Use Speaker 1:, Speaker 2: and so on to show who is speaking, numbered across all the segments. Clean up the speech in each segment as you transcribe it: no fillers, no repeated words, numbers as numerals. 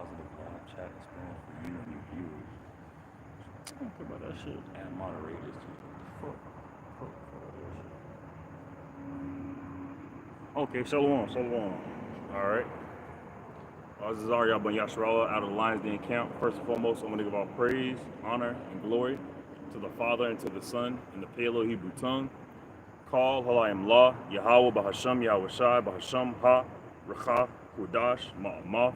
Speaker 1: positive live chat experience for you and your viewers.
Speaker 2: I don't care about that shit.
Speaker 1: And moderators too.
Speaker 2: Fuck. Fuck that shit. Okay, shalom, shalom. All right. This is Ariel Ben Yasharallah out of the Lions Den camp. First and foremost, I'm going to give all praise, honor, and glory to the Father and to the Son in the Paleo Hebrew tongue. Call Halayim La, Yahweh Bahasham, Yahweh Shai, Bahasham Ha, Recha, Kudash, Ma'amah.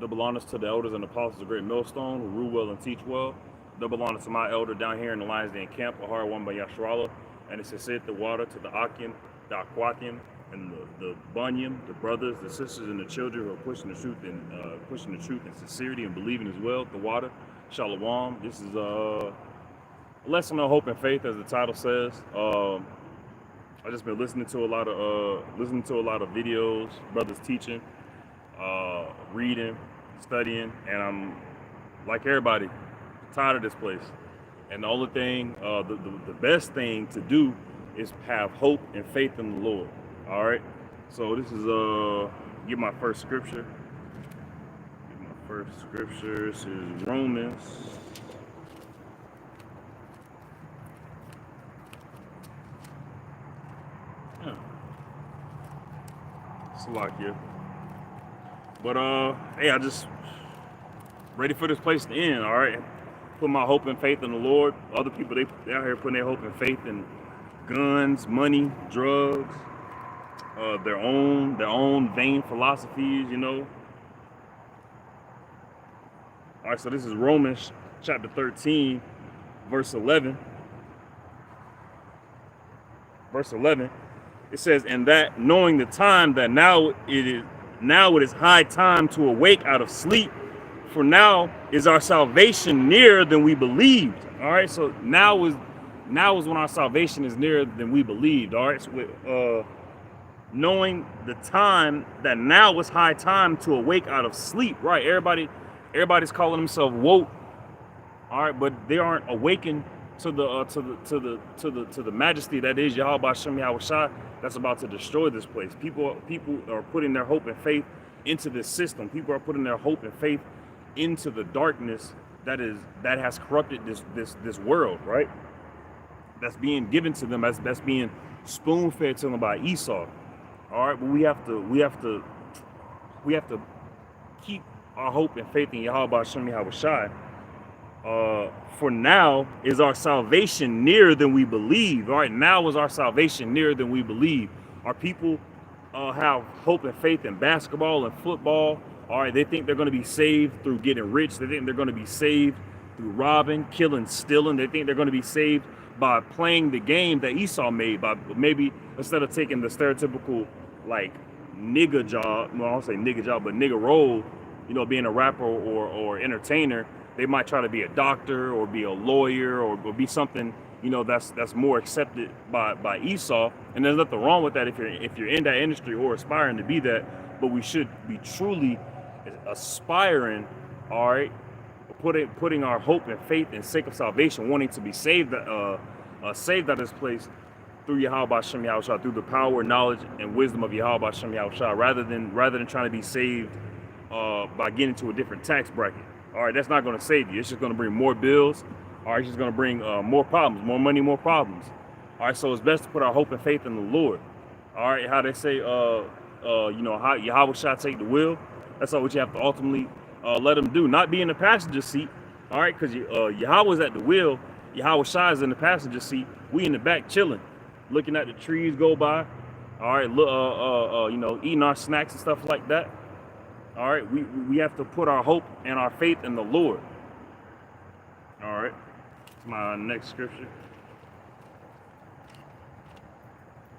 Speaker 2: Double honors to the elders and apostles of Great Millstone who rule well and teach well. Double honors to my elder down here in the Lions Den camp, Ahar one by Yasharallah, and it's said the water to the Akim, the Akwakim, and the Bunyam, the brothers, the sisters, and the children who are pushing the truth and sincerity and believing as well. The water, Shalom. This is a lesson on hope and faith, as the title says. I just been listening to a lot of videos, brothers teaching, reading, studying, and I'm like everybody, tired of this place. And the only thing, the best thing to do is have hope and faith in the Lord. All right. So this is get my first scripture. This is Romans. Salakia. But hey, I just ready for this place to end. All right. Put my hope and faith in the Lord. Other people they out here putting their hope and faith in guns, money, drugs. Their own vain philosophies, you know. All right, so this is Romans chapter 13, verse 11. Verse 11, it says, "And that knowing the time that now it is high time to awake out of sleep, for now is our salvation nearer than we believed." All right, so now is when our salvation is nearer than we believed. All right, so knowing the time that now is high time to awake out of sleep, right? Everybody's calling themselves woke, all right, but they aren't awakened to the majesty that is Yahweh Hashem Yahweh Shai that's about to destroy this place. People are putting their hope and faith into this system. People are putting their hope and faith into the darkness that has corrupted this world, right? That's being given to them, that's being spoon fed to them by Esau. All right, but we have to keep our hope and faith in Yahweh Hashem Yahweh Shai. For now is our salvation nearer than we believe. All right, now is our salvation nearer than we believe. Our people have hope and faith in basketball and football. All right, they think they're going to be saved through getting rich. They think they're going to be saved through robbing, killing, stealing. They think they're going to be saved by playing the game that Esau made, by maybe instead of taking the stereotypical like nigga job, well, I don't say nigga job, but nigga role, you know, being a rapper or entertainer, they might try to be a doctor or be a lawyer or be something, you know, that's more accepted by Esau. And there's nothing wrong with that if you're in that industry or aspiring to be that, but we should be truly aspiring, all right, putting our hope and faith in sake of salvation, wanting to be saved out of this place through Yahweh Hashem Yahweh Shai, through the power, knowledge, and wisdom of Yahweh Hashem Yahweh Shai, rather than trying to be saved by getting to a different tax bracket. All right, that's not going to save you. It's just going to bring more bills. All right, it's just going to bring more problems, more money, more problems. All right, so it's best to put our hope and faith in the Lord. All right, how they say, you know, how Yahweh Shai take the wheel. That's all what you have to ultimately let him do. Not be in the passenger seat. All right, because Yahweh's at the wheel. Yahweh Shai is in the passenger seat. We in the back chilling, looking at the trees go by. All right, you know, eating our snacks and stuff like that. All right, we have to put our hope and our faith in the Lord. All right, my next scripture,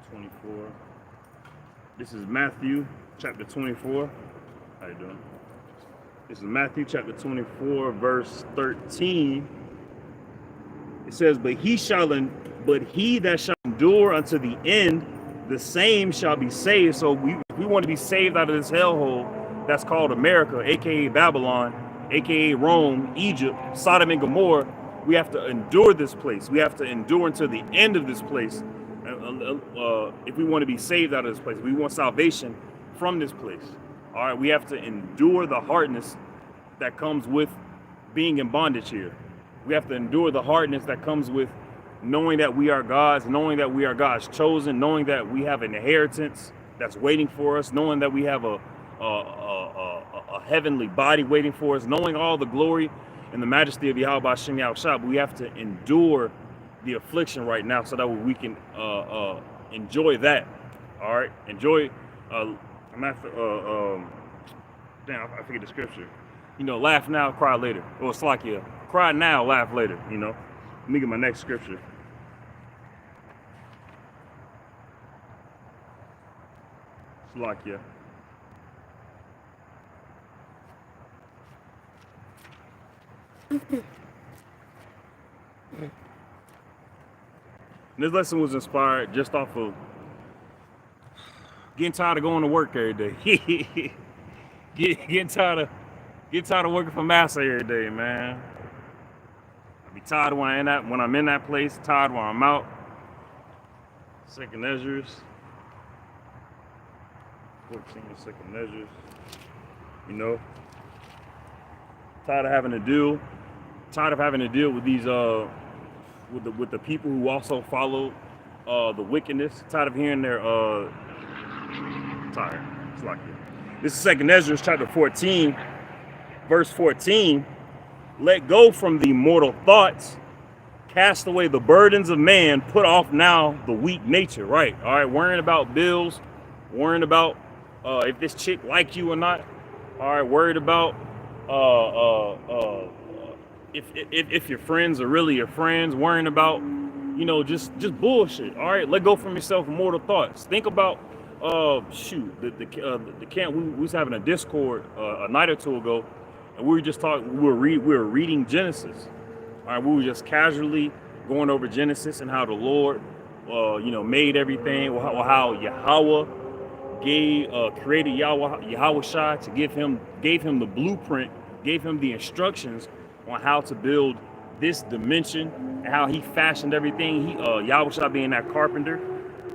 Speaker 2: 24. This is Matthew chapter 24. How you doing? This is Matthew chapter 24, verse 13. It says, but he that shall endure unto the end, the same shall be saved. So we want to be saved out of this hellhole that's called America, aka Babylon, aka Rome, Egypt, Sodom and Gomorrah. We have to endure this place. We have to endure until the end of this place. If we want to be saved out of this place, we want salvation from this place. All right, we have to endure the hardness that comes with being in bondage here. We have to endure the hardness that comes with knowing that we are God's, knowing that we are God's chosen, knowing that we have an inheritance that's waiting for us, knowing that we have a heavenly body waiting for us, knowing all the glory and the majesty of Yahweh Hashem Yahushua. But we have to endure the affliction right now so that we can enjoy that. All right, enjoy. I'm after. Damn, I forget the scripture. You know, laugh now, cry later. Or it's like, yeah, cry now, laugh later. You know, let me get my next scripture. It's like, yeah. This lesson was inspired just off of getting tired of going to work every day. getting tired of working for massa every day, man. I be tired when I'm in that place, tired when I'm out. Second measures. 14 second measures. You know. Tired of having to deal with these with the people who also follow the wickedness. Tired of hearing their tired. It's like it. This is Second Ezra chapter 14, verse 14. Let go from the mortal thoughts, cast away the burdens of man, put off now the weak nature. Right. All right, worrying about bills, worrying about if this chick like you or not. All right, worried about if your friends are really your friends, worrying about, you know, just bullshit. All right, let go from yourself mortal thoughts. Think about the camp. We was having a Discord a night or two ago, and we were just talking. We were reading Genesis. All right, we were just casually going over Genesis and how the Lord, made everything. Or how Yahweh created Yahweh Shai to gave him the blueprint, gave him the instructions on how to build this dimension and how he fashioned everything. Yahweh Shai being that carpenter,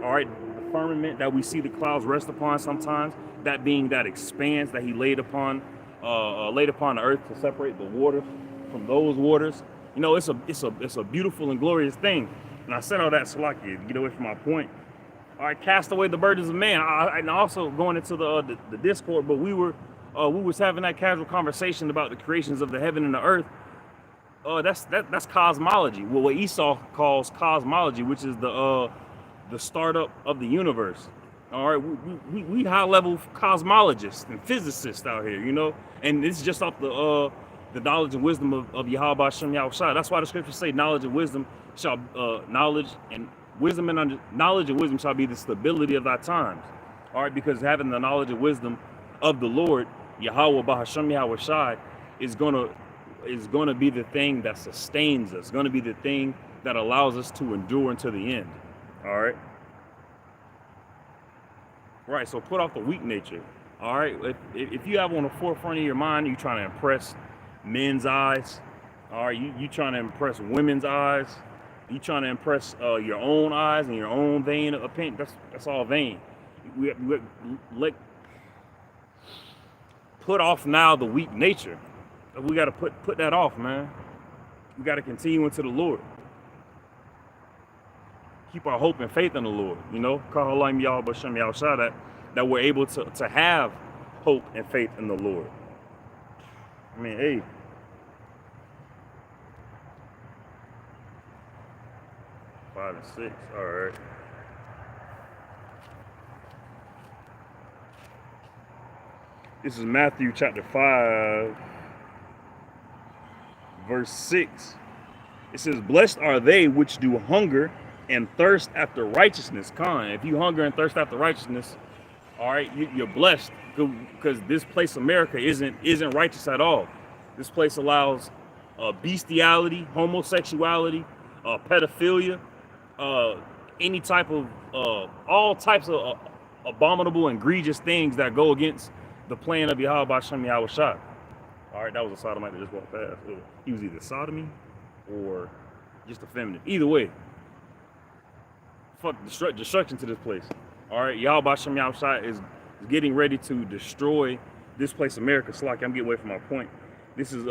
Speaker 2: all right, the firmament that we see the clouds rest upon sometimes, that being that expanse that he laid upon the earth to separate the waters from those waters. You know, it's a beautiful and glorious thing. And I said all that so like you get away from my point. All right, cast away the burdens of man. And also going into the Discord, but we was having that casual conversation about the creations of the heaven and the earth. That's cosmology. Well, what Esau calls cosmology, which is the startup of the universe. All right, we high level cosmologists and physicists out here, you know, and it's just off the knowledge and wisdom of Yahweh Hashem Yahushua. That's why the scriptures say knowledge and wisdom shall knowledge and wisdom shall be the stability of thy times. All right, because having the knowledge and wisdom of the Lord, Yahweh Bahashem Yahushua, is gonna be the thing that sustains us, gonna be the thing that allows us to endure until the end. All right. Right, so put off the weak nature. All right, if you have on the forefront of your mind, you're trying to impress men's eyes. All right, you trying to impress women's eyes. You trying to impress your own eyes and your own vain opinion. That's all vain. We put off now the weak nature. We got to put that off, man. We got to continue into the Lord. Keep our hope and faith in the Lord, you know, that we're able to have hope and faith in the Lord. I mean, hey. Five and 6, all right. This is Matthew chapter 5, verse 6. It says, blessed are they which do hunger and thirst after righteousness. If you hunger and thirst after righteousness, all right, you're blessed, because this place, America, isn't righteous at all. This place allows bestiality, homosexuality, pedophilia, any type of all types of abominable and egregious things that go against the plan of Yahweh Hashem Yahushua. All right, that was a sodomite that just walked past. He was either sodomy or just effeminate. Either way. Fuck destruction to this place. All right, Yahweh Hashem Yahushua is getting ready to destroy this place, America. So like I'm getting away from my point. This is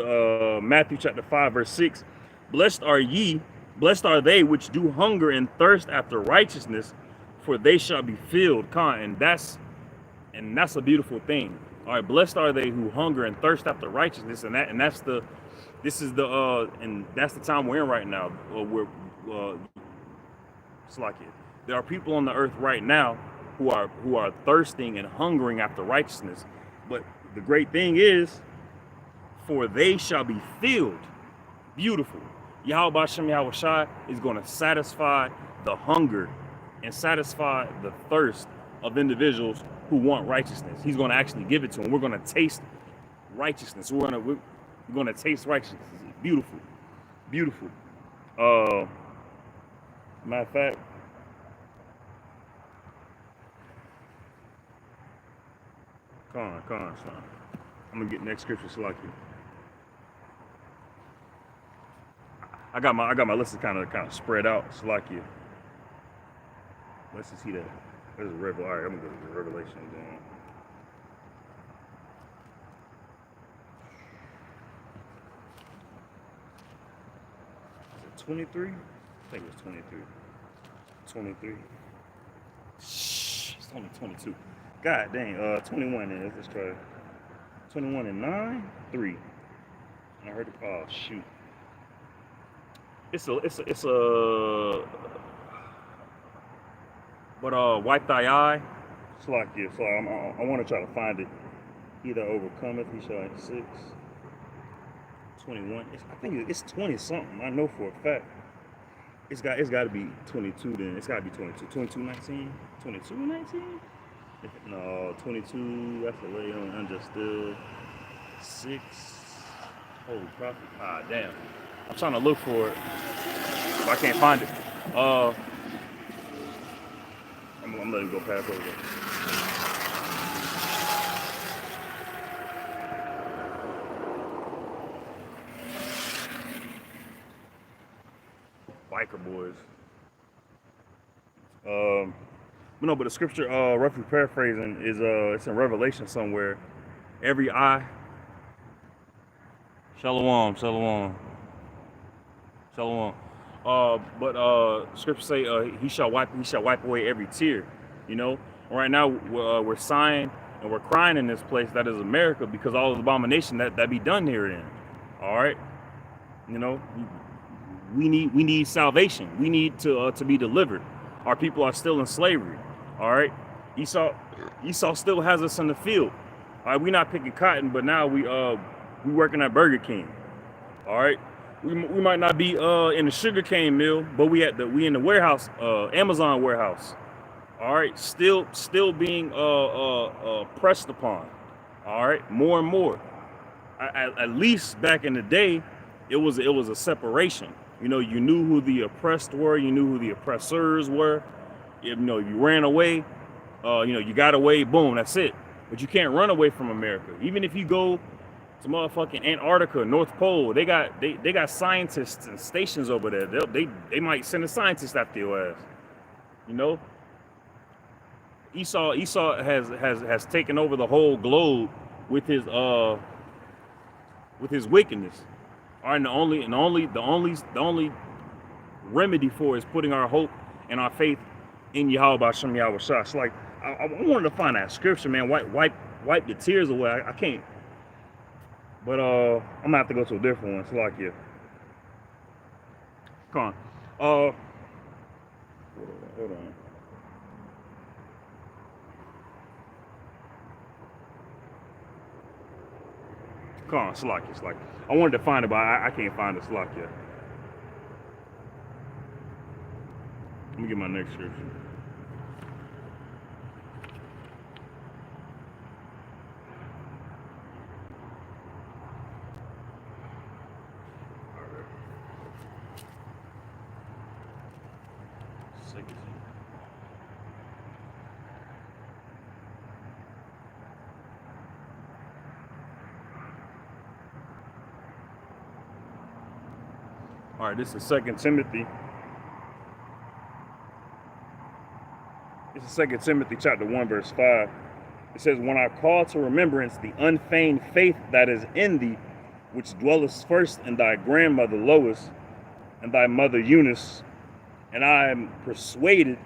Speaker 2: Matthew chapter 5, verse 6. Blessed are ye, blessed are they which do hunger and thirst after righteousness, for they shall be filled. And that's a beautiful thing. All right, blessed are they who hunger and thirst after righteousness, and that's the time we're in right now. It's like it. There are people on the earth right now who are thirsting and hungering after righteousness. But the great thing is, for they shall be filled. Beautiful. Yahweh Shem Yahweh Shai is going to satisfy the hunger and satisfy the thirst of individuals who want righteousness. He's going to actually give it to them. We're going to taste righteousness. We're going to taste righteousness. It's beautiful. Beautiful. Matter of fact, come on, son. I'm gonna get next scripture so like you. I got my list kind of spread out so like you. Let's just see that. There's a Revelation. All right, I'm gonna go to the Revelation then. Is it 23? I think it was 23. 23. Shh, it's only 22. God dang, 21 is. Let's try 21 and 9, 3. I heard it. Oh shoot. It's a. But wipe thy eye. It's like this. So I want to try to find it. He that overcometh, he shall have 6. 21. I think it's 20 something. I know for a fact. It's got to be 22 then. It's got to be 22. 22, 19? 22, 19? No, 22. That's a lay on understood. 6. Holy prophet. Ah, damn. I'm trying to look for it, but I can't find it. I'm letting it go past over there. Biker boys. But the scripture, roughly paraphrasing, is it's in Revelation somewhere. Every eye. Shalom. But scripture say he shall wipe away every tear. You know, right now we're sighing and we're crying in this place that is America because all the abomination that be done herein. All right, you know, we need salvation. We need to be delivered. Our people are still in slavery. All right, Esau still has us in the field. All right, we're not picking cotton, but now we working at Burger King. All right. We might not be in the sugarcane mill, but we in the warehouse, Amazon warehouse. All right, still being pressed upon. All right, more and more. At least back in the day, it was a separation. You know, you knew who the oppressed were, you knew who the oppressors were. You know, you ran away, you got away, boom, that's it. But you can't run away from America. Even if you go to motherfucking Antarctica, North Pole, they got scientists and stations over there. They might send a scientist after your ass. You know? Esau has taken over the whole globe with his wickedness. All right, the only remedy for it is putting our hope and our faith in Yahweh Shem Yahweh Shai. It's like I wanted to find that scripture, man. Wipe the tears away. I can't. But I'm gonna have to go to a different one. It's like yeah. Come on. Hold on. Come on, Slakia. It's like I wanted to find it, but I can't find it. Slakia. Let me get my next scripture. All right, this is 2 Timothy. This is 2 Timothy chapter 1, verse 5. It says, when I call to remembrance the unfeigned faith that is in thee, which dwellest first in thy grandmother Lois and thy mother Eunice, and I am persuaded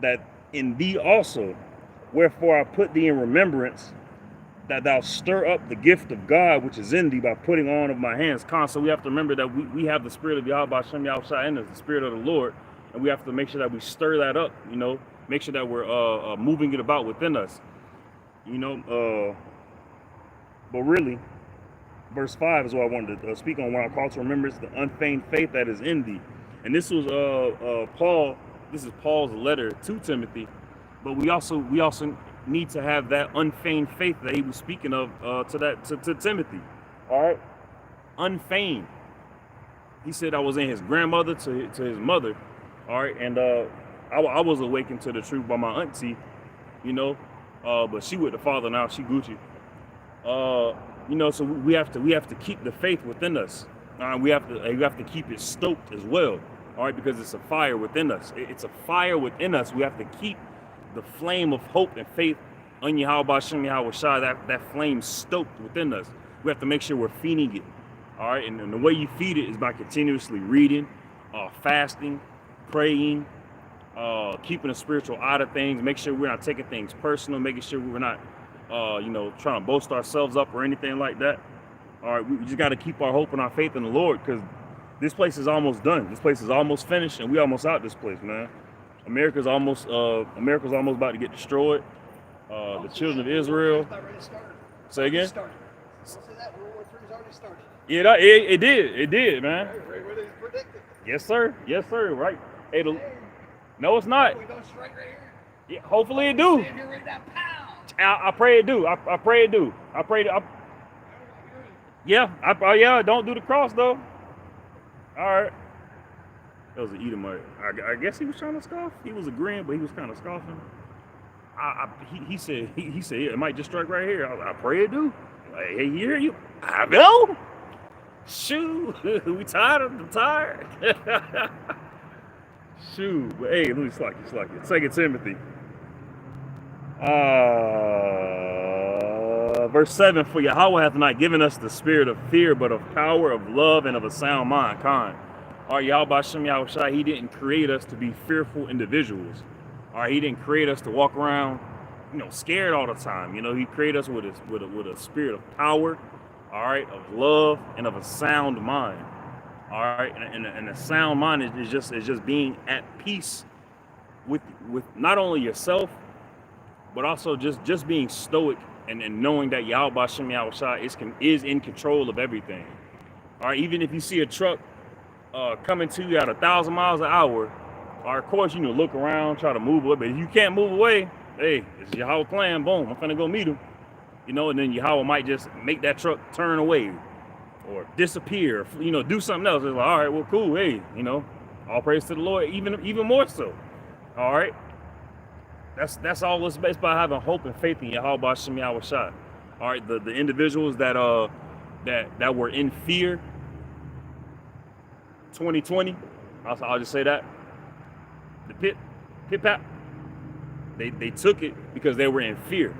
Speaker 2: that in thee also. Wherefore I put thee in remembrance, that thou stir up the gift of God which is in thee by putting on of my hands. So we have to remember that we have the spirit of Yahweh Shem Yahushua in us, the spirit of the Lord, and we have to make sure that we stir that up, you know, make sure that we're moving it about within us, you know. But really, verse 5 is what I wanted to speak on when I call to remembrance the unfeigned faith that is in thee. And this was Paul. This is Paul's letter to Timothy, but we also need to have that unfeigned faith that he was speaking of to Timothy. All right, unfeigned. He said I was in his grandmother to his mother. All right, and I was awakened to the truth by my auntie, you know, but she with the Father now. She Gucci. You know, so we have to keep the faith within us. We have to keep it stoked as well. All right, because it's a fire within us. It's a fire within us. We have to keep the flame of hope and faith on Yahweh Shem Yahushua, that flame stoked within us. We have to make sure we're feeding it. All right, and the way you feed it is by continuously reading, fasting, praying, keeping a spiritual eye to things. Make sure we're not taking things personal. Making sure we're not, you know, trying to boast ourselves up or anything like that. All right, we just got to keep our hope and our faith in the Lord, because this place is almost done. This place is almost finished, and we almost out this place, man. America's almost about to get destroyed. The children of Israel. Say again? Yeah, it did, man. Yes, sir. Yes, sir. Right. Hey, no, it's not. Yeah, hopefully it do. I pray it do. I pray it do. I pray it. Yeah. Don't do the cross though. All right. That was an Edomite. I guess he was trying to scoff. He was agreeing, but he was kind of scoffing. He said yeah, it might just strike right here. I pray it do. Like, hey, you hear you? I know. Shoot, we tired. I'm tired. Shoot, but hey, let me slack you. 2 Timothy. Verse 7, for Yahweh hath not given us the spirit of fear, but of power, of love, and of a sound mind. All right, Yahweh Shem Yahushua, he didn't create us to be fearful individuals. All right, he didn't create us to walk around, you know, scared all the time. You know, he created us with a spirit of power, all right, of love, and of a sound mind. All right, and a sound mind is just being at peace with not only yourself, but also just being stoic and knowing that Yahweh Shem Yahushua is in control of everything. All right, even if you see a truck coming to you at 1,000 miles an hour, or of course, you know, look around, try to move away. But if you can't move away, hey, it's Yahweh plan, boom, I'm finna go meet him. You know, and then Yahweh might just make that truck turn away or disappear, you know, do something else. It's like, all right, well, cool, hey, you know, all praise to the Lord, even more so. All right. That's all it's based by having hope and faith in Yahweh Shem Yahushua. All right, the individuals that were in fear 2020, I'll just say that. The pit pat, they took it because they were in fear.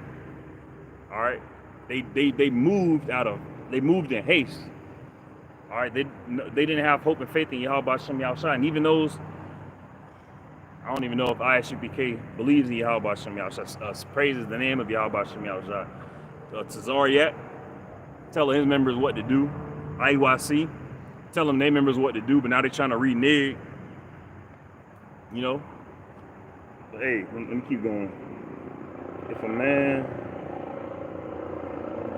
Speaker 2: All right, they moved in haste. All right, they didn't have hope and faith in Yahweh Shem Yahushua, and even those, I don't even know if ISUPK believes in Yahweh Shem Yahushua, praises the name of Yahweh Shem Yahushua. Tazariat, telling his members what to do. IUIC, telling their members what to do, but now they're trying to renege. You know? But hey, let me keep going. If a man,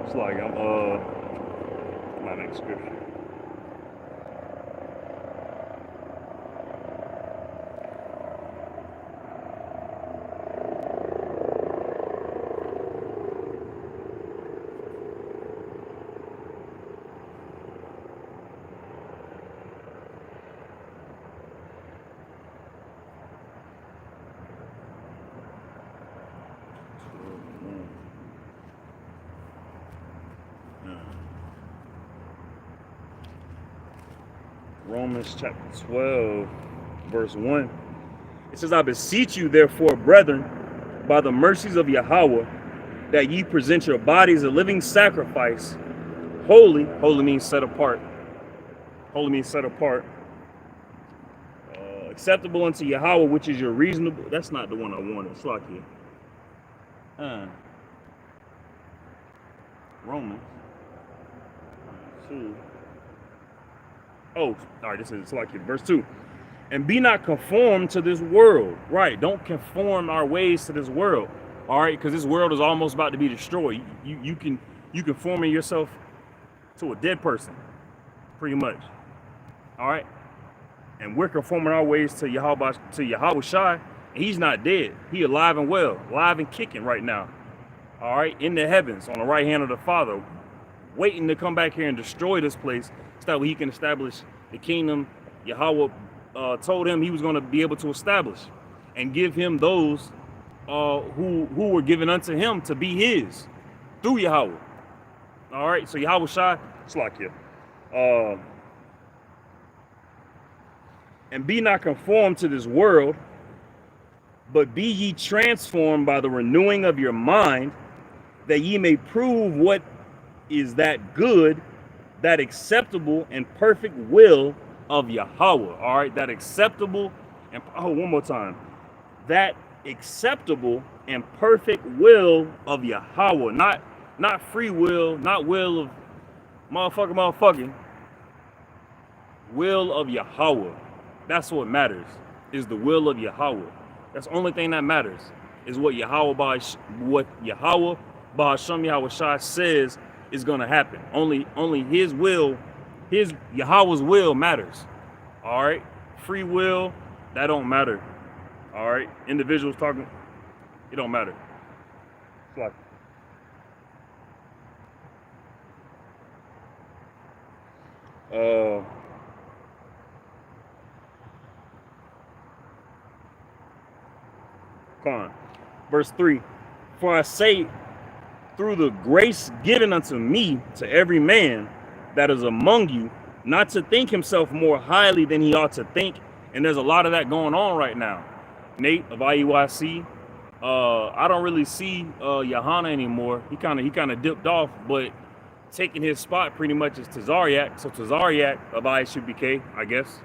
Speaker 2: it's like my next scripture. Romans chapter 12, verse 1. It says, I beseech you, therefore, brethren, by the mercies of Yahweh, that ye present your bodies a living sacrifice, holy. Holy means set apart. Holy means set apart. Acceptable unto Yahweh, which is your reasonable. That's not the one I wanted. Slakia. Romans 2. Oh, all right. This is Slakia. Verse 2. And be not conformed to this world. Right. Don't conform our ways to this world. All right, because this world is almost about to be destroyed. You can form yourself to a dead person, pretty much. All right, and we're conforming our ways to Yahweh Shai, and he's not dead. He alive and well, alive and kicking right now. All right, in the heavens, on the right hand of the Father, waiting to come back here and destroy this place, so that way he can establish the kingdom Yahweh told him he was going to be able to establish, and give him those who were given unto him to be his through Yahweh. All right, so Yahweh Shai, Slakia. And be not conformed to this world, but be ye transformed by the renewing of your mind, that ye may prove what is that good, that acceptable and perfect will of Yahweh. All right, that acceptable and one more time. That acceptable and perfect will of Yahweh, not free will, not will of motherfucking will of Yahweh. That's what matters, is the will of Yahweh. That's the only thing that matters, is what Yahweh Ba'ashem Yahweh Shai says is going to happen. Only his will, his Yahweh's will matters. All right, free will, that don't matter. All right, individuals talking, it don't matter. It's like, come on. Verse 3, for I say, through the grace given unto me, to every man that is among you, not to think himself more highly than he ought to think. And there's a lot of that going on right now. Nate of IUIC, I don't really see Johanna anymore. He kind of dipped off, but taking his spot pretty much is Tazariak. So Tazariak of ISUBK, I guess.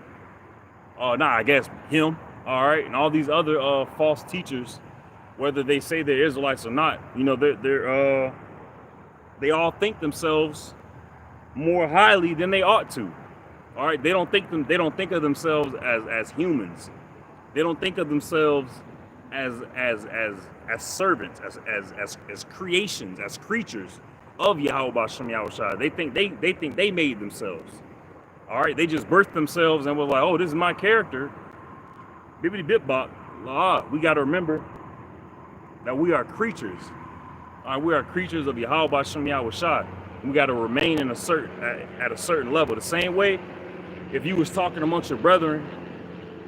Speaker 2: I guess him. All right, and all these other false teachers, whether they say they're Israelites or not, you know, they all think themselves more highly than they ought to. All right, they don't think of themselves as humans. They don't think of themselves as servants, as creations, as creatures of Yahweh B'Shem Yahweh Shai. They think they made themselves. All right, they just birthed themselves and was like, oh, this is my character. Bibbidi bip bop. We got to remember that we are creatures. All right, we are creatures of Yahweh B'Shem Yahweh Shai. We got to remain at a certain level. The same way, if you was talking amongst your brethren,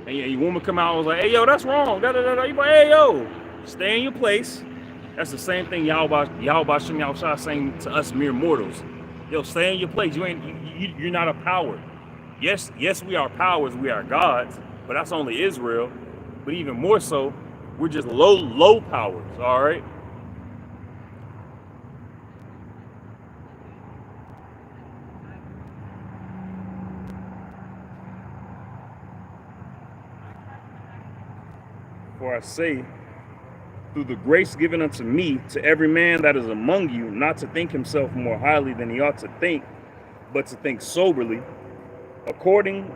Speaker 2: and your woman come out and was like, hey, yo, that's wrong. You like, hey, yo, stay in your place. That's the same thing Yahweh B'Shem Yahweh Shai saying to us mere mortals. Yo, stay in your place. You're not a power. Yes, we are powers. We are gods, but that's only Israel. But even more so, we're just low powers, all right? For I say, through the grace given unto me, to every man that is among you, not to think himself more highly than he ought to think, but to think soberly, according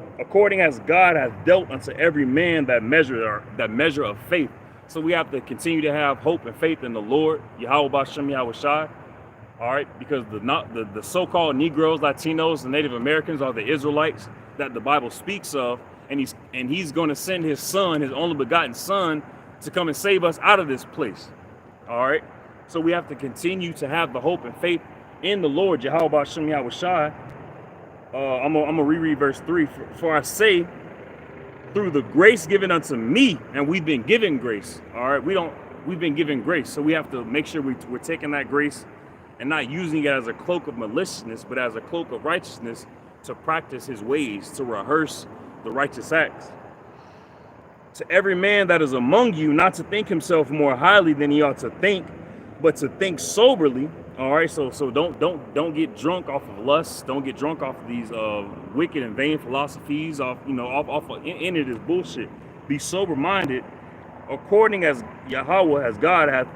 Speaker 2: as God hath dealt unto every man that measure of faith. So we have to continue to have hope and faith in the Lord, Yahweh B'Shem Yahweh Shai. All right, because the so-called Negroes, Latinos, and Native Americans are the Israelites that the Bible speaks of. And he's going to send his son, his only begotten son, to come and save us out of this place. All right. So we have to continue to have the hope and faith in the Lord, Yahweh B'Shem Yahweh Shai. I'm gonna reread verse 3. For I say, through the grace given unto me, and we've been given grace. All right. We've been given grace. So we have to make sure we're taking that grace and not using it as a cloak of maliciousness, but as a cloak of righteousness to practice his ways, to rehearse the righteous acts. To every man that is among you, not to think himself more highly than he ought to think, but to think soberly, All right, so don't get drunk off of lust. Don't get drunk off of these wicked and vain philosophies. Off of any of this bullshit. Be sober minded, according as Yahweh, as God hath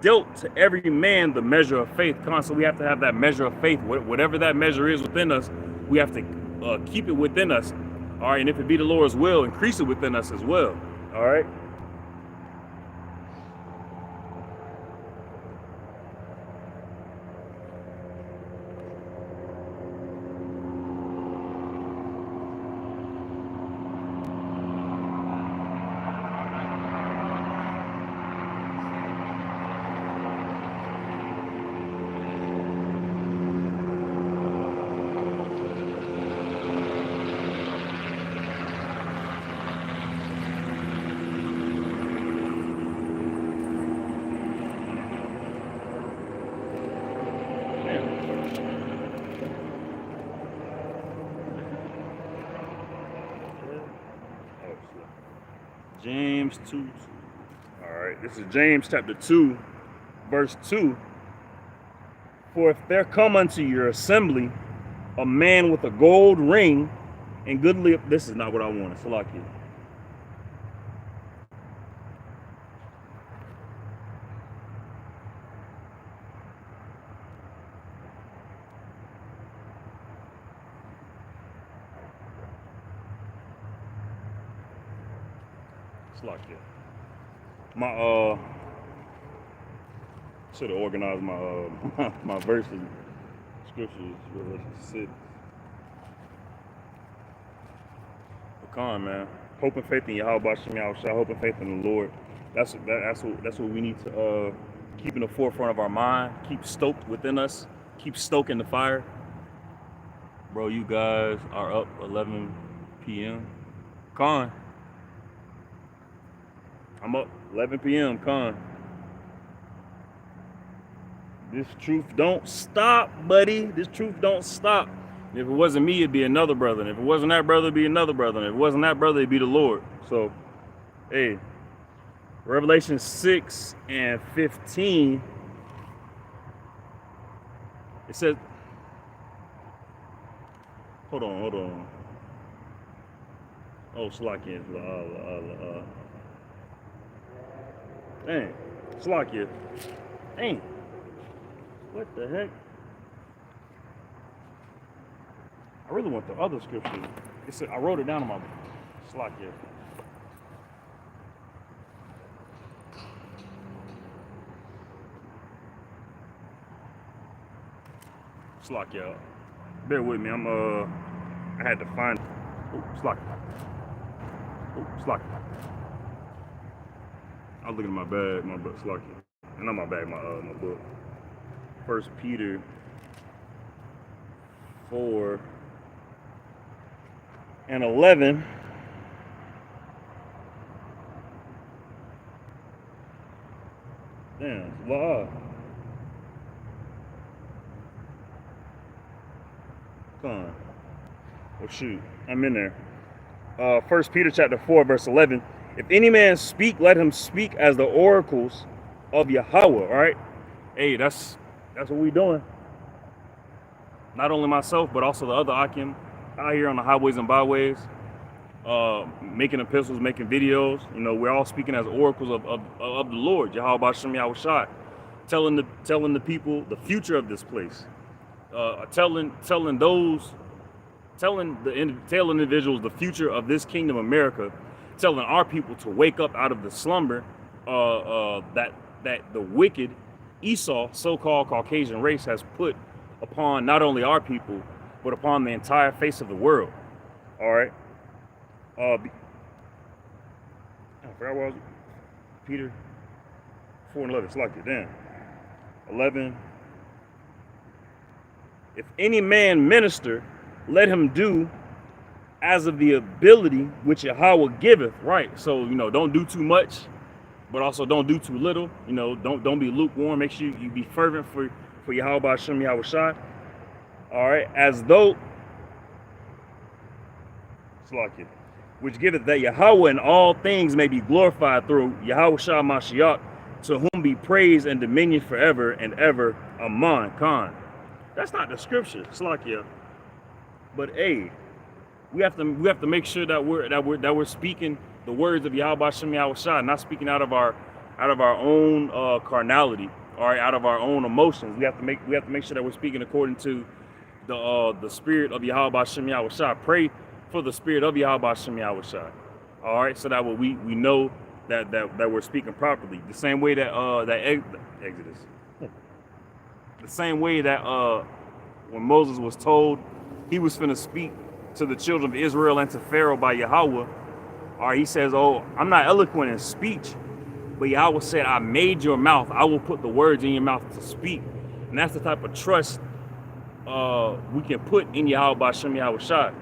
Speaker 2: dealt to every man the measure of faith. Constantly, we have to have that measure of faith. Whatever that measure is within us, we have to keep it within us. All right, and if it be the Lord's will, increase it within us as well. All right. James 2. All right, this is James chapter 2, verse 2. For if there come unto your assembly a man with a gold ring and goodly... This is not what I wanted. Salakia. Salakia. My should have organized my my verses, scriptures, Revelation 6. But come on, man. Hope and faith in Yahweh Shem Yahushua. Hope and faith in the Lord. That's what we need to keep in the forefront of our mind. Keep stoked within us. Keep stoking the fire. Bro, you guys are up 11 p.m. Con. I'm up 11 p.m. Con. This truth don't stop, buddy. This truth don't stop. If it wasn't me, it'd be another brother. And if it wasn't that brother, it'd be another brother. And if it wasn't that brother, it'd be the Lord. So, hey, Revelation 6 and 15, it says, hold on. Oh, Slakia. Dang, Slakia. Dang. What the heck? I really want the other scripture. It said, I wrote it down on my Slakia. Slakia. Bear with me. I had to find. Oh, Slakia. Oh, Slakia. I was looking at my bag, my book, Slakia. And not my bag, my book. 1 Peter 4 and 11. Damn, wow. Come on. Oh shoot, I'm in there. 1 Peter chapter 4, verse 11. If any man speak, let him speak as the oracles of Yahweh. All right. Hey, that's what we doing. Not only myself, but also the other Akim out here on the highways and byways, making epistles, making videos. You know, we're all speaking as oracles of the Lord, Yahweh Shem Yahushua, telling the people the future of this place, telling individuals the future of this kingdom, America, telling our people to wake up out of the slumber that the wicked Esau, so-called Caucasian race, has put upon not only our people, but upon the entire face of the world. All right. I forgot what I was. Peter 4 and 11. It's like it. Damn. 11. If any man minister, let him do as of the ability which Yahweh giveth. Right. So, you know, don't do too much, but also don't do too little. You know, don't be lukewarm. Make sure you be fervent for Yahweh Shem Yahushua. All right, as though, Slakia, which giveth that Yahweh in all things may be glorified through Yahushua Mashiach, to whom be praise and dominion forever and ever. Aman Khan. That's not the scripture, Slakia. But hey, we have to make sure that we're speaking the words of Yahweh Shem Yahushua, not speaking out of our own carnality, all right, out of our own emotions. We have to make sure that we're speaking according to the spirit of Yahweh Shem Yahushua. Pray for the spirit of Yahweh Shem Yahushua. All right, so that we know that we're speaking properly. The same way that Exodus. The same way that when Moses was told he was finna speak to the children of Israel and to Pharaoh by Yahweh, or he says, "Oh, I'm not eloquent in speech, but Yahweh said, I made your mouth. I will put the words in your mouth to speak." And that's the type of trust we can put in Yahweh Shem Yahushua.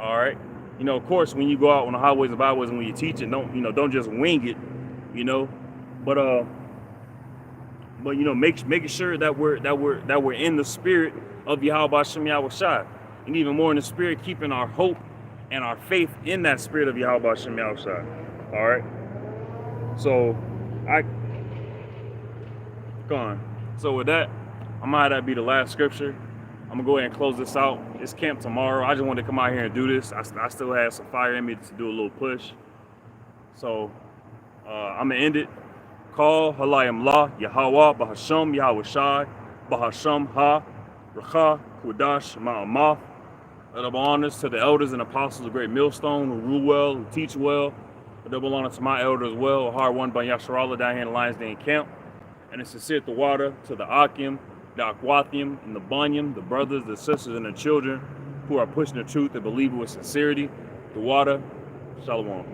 Speaker 2: All right. You know, of course, when you go out on the highways and byways and when you teach it, don't just wing it, you know, but you know, making sure that we're in the spirit of Yahweh Shem Yahushua, and even more in the spirit, keeping our hope and our faith in that spirit of Yahweh Shem Yahushua. All right. So So with that, I'm gonna have that be the last scripture. I'm gonna go ahead and close this out. It's camp tomorrow. I just wanted to come out here and do this. I still have some fire in me to do a little push. So I'm gonna end it. Call Halayim La Yahweh Bahasham Yahushai Bahasham Ha Racha Kudash Ma'amath. Double honors to the elders and apostles of Great Millstone who rule well, who teach well. A double honor to my elder as well, a hard one by Yasharallah down here in the Lions Den camp. And a sincere Tawada to the Akim, the Akwathium, and the Bunyam, the brothers, the sisters, and the children who are pushing the truth and believe it with sincerity. Tawada, Shalom.